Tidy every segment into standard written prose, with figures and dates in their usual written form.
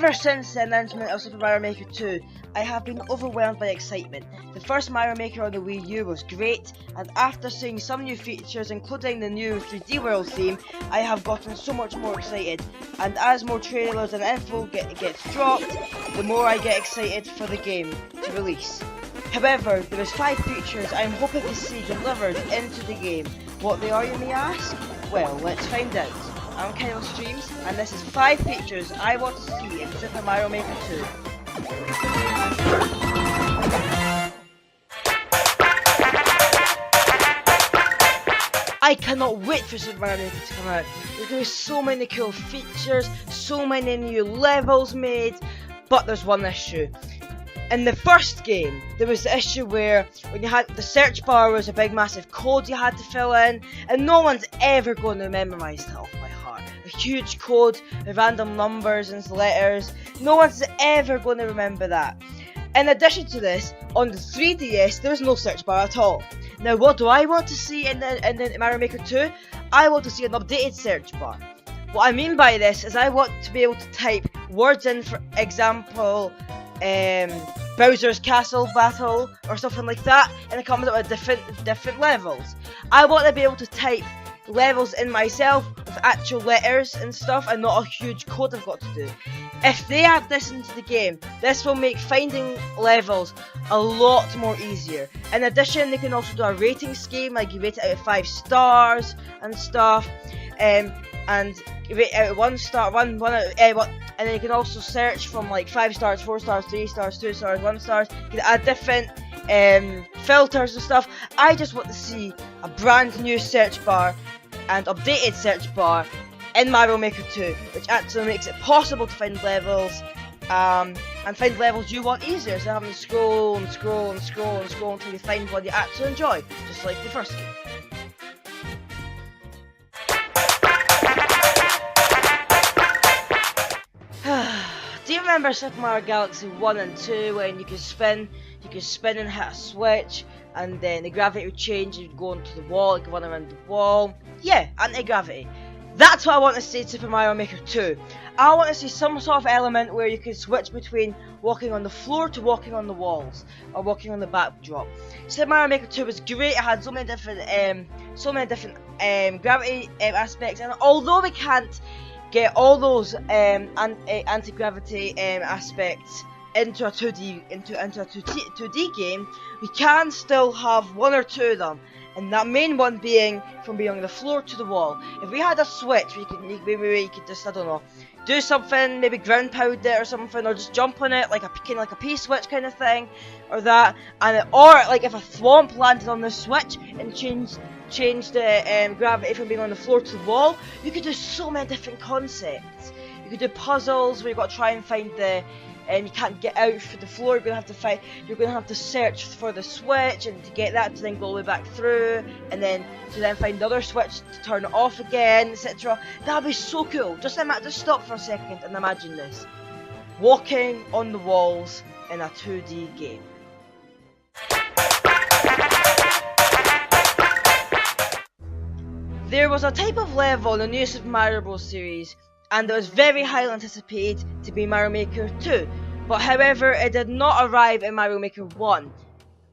Ever since the announcement of Super Mario Maker 2, I have been overwhelmed by excitement. The first Mario Maker on the Wii U was great, and after seeing some new features including the new 3D World theme, I have gotten so much more excited. And as more trailers and info gets dropped, the more I get excited for the game to release. However, there is 5 features I am hoping to see delivered into the game. What they are, you may ask? Well, let's find out. I'm Kyle Streams, and this is 5 features I want to see in Super Mario Maker 2. I cannot wait for Super Mario Maker to come out. There's going to be so many cool features, so many new levels made, but there's one issue. In the first game, there was the issue where when you had the search bar was a big massive code you had to fill in, and no one's ever going to memorise that off by heart. A huge code with random numbers and letters. No one's ever going to remember that. In addition to this, on the 3DS there was no search bar at all. Now what do I want to see in the Mario Maker 2? I want to see an updated search bar. What I mean by this is I want to be able to type words in, for example, Bowser's Castle Battle or something like that, and it comes up with different levels. I want to be able to type levels in myself with actual letters and stuff, and not a huge code I've got to do. If they add this into the game, this will make finding levels a lot more easier. In addition, they can also do a rating scheme, like you rate it out of 5 stars and stuff, and you rate it out of 1 star, one out of, and then you can also search from like 5 stars, 4 stars, 3 stars, 2 stars, 1 stars. You can add different filters and stuff. I just want to see a brand new search bar and updated search bar in Mario Maker 2, which actually makes it possible to find levels, and find levels you want easier, so having to scroll and scroll and scroll and scroll until you find one you actually enjoy, just like the first game. Do you remember Super Mario Galaxy 1 and 2 when you could spin and hit a switch, and then the gravity would change and you'd go onto the wall, you could run around the wall? Yeah, anti-gravity. That's what I want to see in Super Mario Maker 2. I want to see some sort of element where you can switch between walking on the floor to walking on the walls, or walking on the backdrop. Super Mario Maker 2 was great. It had so many different gravity aspects, and although we can't get all those anti-gravity aspects into a 2D game, we can still have 1 or 2 of them, and that main one being from being on the floor to the wall. If we had a switch, we could just, I don't know, do something, maybe ground pound it or something, or just jump on it like a kind of like a P-switch kind of thing, or that, or like if a thwomp landed on the switch and changed the gravity from being on the floor to the wall, you could do so many different concepts. You could do puzzles where you've got to try and find the, you can't get out for the floor. You're gonna have to search for the switch, and to get that to then go all the way back through, and then to then find the other switch to turn it off again, etc. That'd be so cool. Just stop for a second and imagine this: walking on the walls in a 2D game. There was a type of level in the new Super Mario Bros. Series, and it was very highly anticipated to be Mario Maker 2, but however it did not arrive in Mario Maker 1,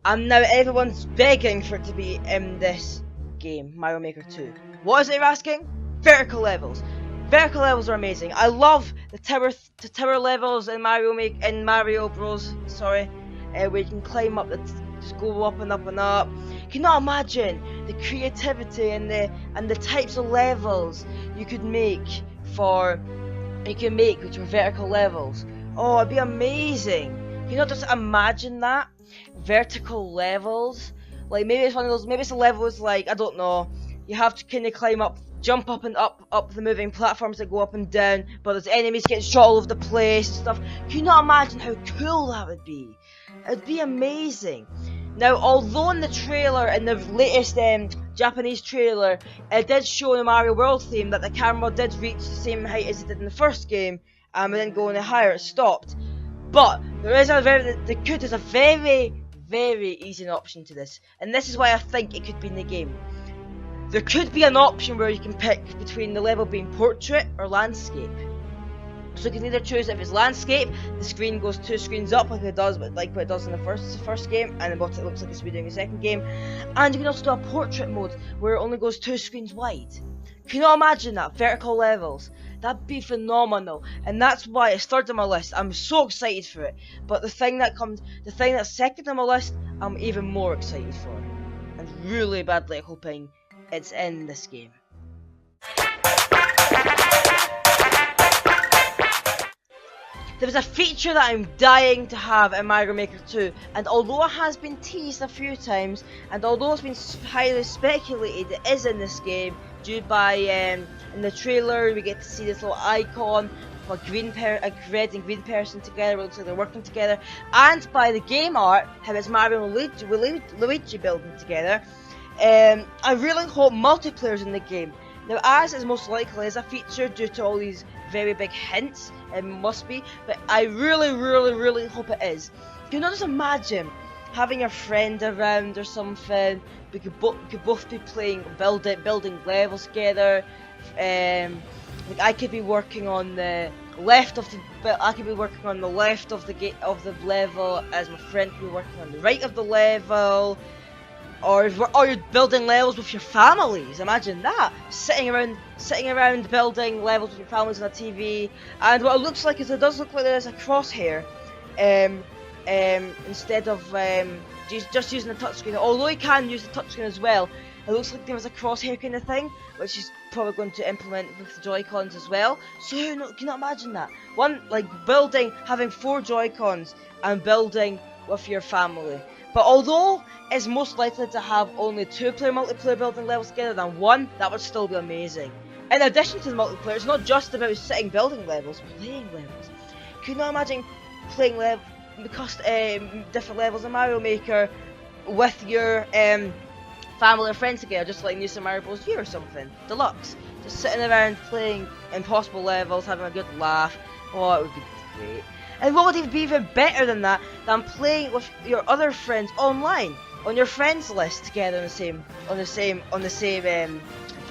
and now everyone's begging for it to be in this game, Mario Maker 2. What is it you're asking? Vertical levels. Vertical levels are amazing. I love the tower levels in Mario Bros. Where you can climb up, just go up and up and up. You cannot imagine the creativity and the types of levels you could make which were vertical levels. Oh, it'd be amazing. Can you not just imagine that? Vertical levels. Like maybe it's one of those, maybe it's a level is like, I don't know, you have to kind of climb up, jump up and up the moving platforms that go up and down, but there's enemies getting shot all over the place and stuff. Can you not imagine how cool that would be? It'd be amazing. Now, although in the trailer, in the latest Japanese trailer, it did show in the Mario World theme that the camera did reach the same height as it did in the first game, and then go any higher, it stopped. But there's a very, very easy option to this, and this is why I think it could be in the game. There could be an option where you can pick between the level being portrait or landscape. So you can either choose if it's landscape, the screen goes 2 screens up like it does, but like what it does in the first game, and then what it looks like it's doing in the second game. And you can also do a portrait mode where it only goes 2 screens wide. Can you imagine that? Vertical levels. That'd be phenomenal, and that's why it's third on my list. I'm so excited for it. But the thing that's second on my list, I'm even more excited for, and really badly hoping it's in this game. There was a feature that I'm dying to have in Mario Maker 2, and although it has been teased a few times, and although it's been highly speculated it is in this game, due by in the trailer we get to see this little icon of a red and green person together, it looks like they're working together, and by the game art, how it's Mario and Luigi building together. I really hope multiplayer's in the game. Now, as is most likely is a feature due to all these very big hints, it must be, but I really hope it is. Can you just imagine having a friend around or something? We could both be playing, building levels together. Like I could be working on the left of the level, as my friend could be working on the right of the level. Or you're building levels with your families. Imagine that, sitting around building levels with your families on a TV. And what it looks like is it does look like there's a crosshair, instead of just using the touchscreen. Although you can use the touchscreen as well, it looks like there was a crosshair kind of thing, which is probably going to implement with the Joy-Cons as well. So can you not imagine that? Having 4 Joy-Cons and building with your family. But although it's most likely to have only 2-player multiplayer building levels together than 1, that would still be amazing. In addition to the multiplayer, it's not just about sitting building levels, playing levels. Can you not imagine playing different levels of Mario Maker with your family or friends together, just like New Super Mario Bros. U or something, Deluxe. Just sitting around playing impossible levels, having a good laugh. Oh, it would be great. And what would even be even better than that, than playing with your other friends online, on your friends list together on the same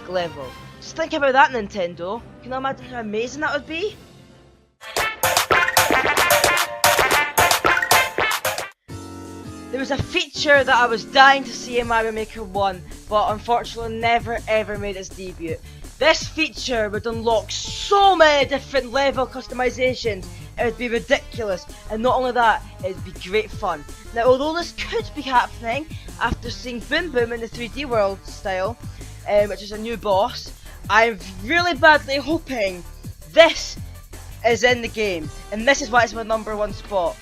level. Just think about that, Nintendo. Can you imagine how amazing that would be? There was a feature that I was dying to see in Mario Maker 1, but unfortunately never ever made its debut. This feature would unlock so many different level customizations. It would be ridiculous, and not only that, it would be great fun. Now, although this could be happening after seeing Boom Boom in the 3D World style, which is a new boss, I'm really badly hoping this is in the game, and this is why it's my #1 spot.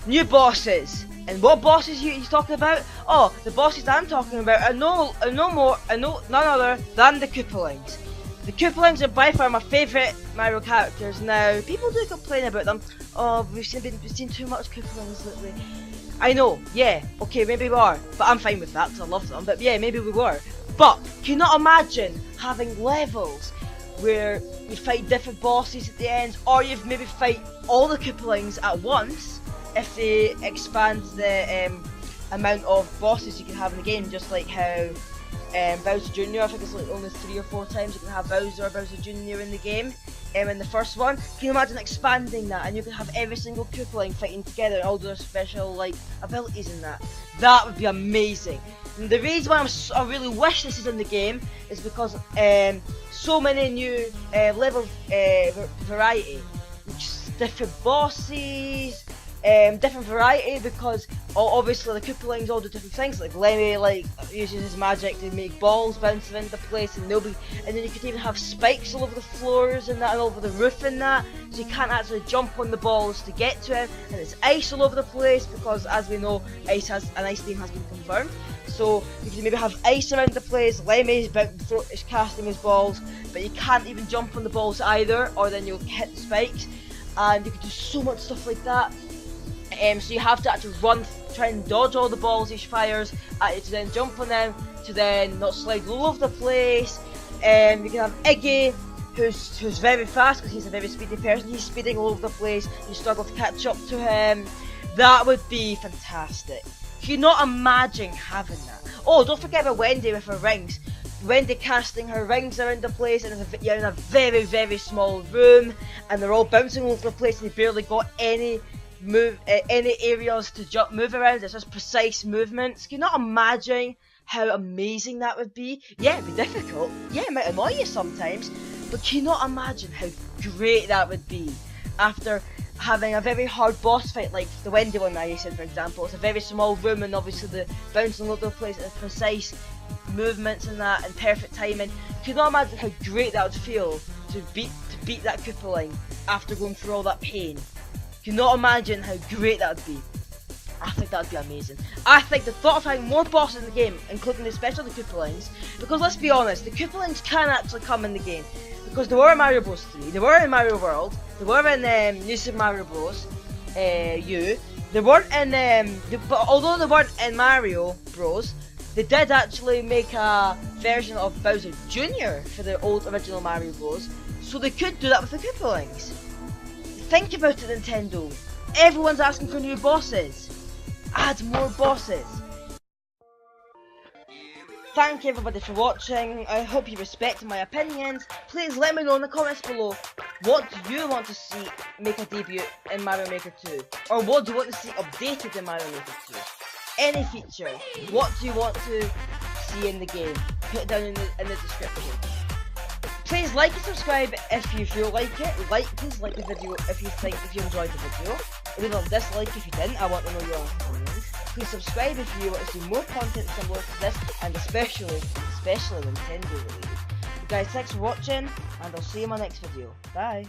New bosses. And what bosses he's talking about? Oh, the bosses I'm talking about are none other than the Koopalings. The Koopalings are by far my favourite Mario characters. Now, people do complain about them. Oh, we've seen too much Koopalings lately. I know, yeah, okay, maybe we are, but I'm fine with that because I love them. But yeah, maybe we were. But can you not imagine having levels where you fight different bosses at the end, or you maybe fight all the Koopalings at once if they expand the amount of bosses you can have in the game, just like how Bowser Jr. I think it's like only 3 or 4 times you can have Bowser or Bowser Jr. in the game. In the first one, can you imagine expanding that, and you can have every single Koopaling fighting together and all their special like abilities in that? That would be amazing. And the reason why I really wish this is in the game is because so many new level variety, different bosses. Different variety, because obviously the Koopalings all do different things. Like Lemmy uses his magic to make balls bounce into place, and then you could even have spikes all over the floors and that, and all over the roof and that, so you can't actually jump on the balls to get to him. And it's ice all over the place because, as we know, an ice theme has been confirmed. So you can maybe have ice around the place. Lemmy is casting his balls, but you can't even jump on the balls either, or then you'll hit the spikes. And you can do so much stuff like that. So you have to actually try and dodge all the balls he fires, to then jump on them, to then not slide all over the place. You can have Iggy, who's very fast because he's a very speedy person. He's speeding all over the place. You struggle to catch up to him. That would be fantastic. Can you not imagine having that? Oh, don't forget about Wendy with her rings. Wendy casting her rings around the place, and you're in a very, very small room, and they're all bouncing all over the place, and they barely got any areas to move around. It's just precise movements. Can you not imagine how amazing that would be? Yeah, it'd be difficult. Yeah, it might annoy you sometimes, but can you not imagine how great that would be after having a very hard boss fight like the Wendy one I said, for example? It's a very small room, and obviously the bouncing all over the place and precise movements and that and perfect timing. Can you not imagine how great that would feel to beat that Koopaling after going through all that pain? Can you not imagine how great that would be? I think that would be amazing. I think the thought of having more bosses in the game, including especially the Koopalings, because let's be honest, the Koopalings can actually come in the game. Because they were in Mario Bros 3, they were in Mario World, they were in New Super Mario Bros. U. They weren't in, but although they weren't in Mario Bros, they did actually make a version of Bowser Jr. for the old original Mario Bros. So they could do that with the Koopalings. Think about it, Nintendo. Everyone's asking for new bosses. Add more bosses. Thank you everybody for watching. I hope you respect my opinions. Please let me know in the comments below, what do you want to see make a debut in Mario Maker 2? Or what do you want to see updated in Mario Maker 2? Any feature. What do you want to see in the game? Put it down in the description. Please like and subscribe if you feel like it. Please like the video if you enjoyed the video. Leave a dislike if you didn't. I want to know your opinions. Please subscribe if you want to see more content similar to this, and especially Nintendo related. You guys, thanks for watching, and I'll see you in my next video. Bye.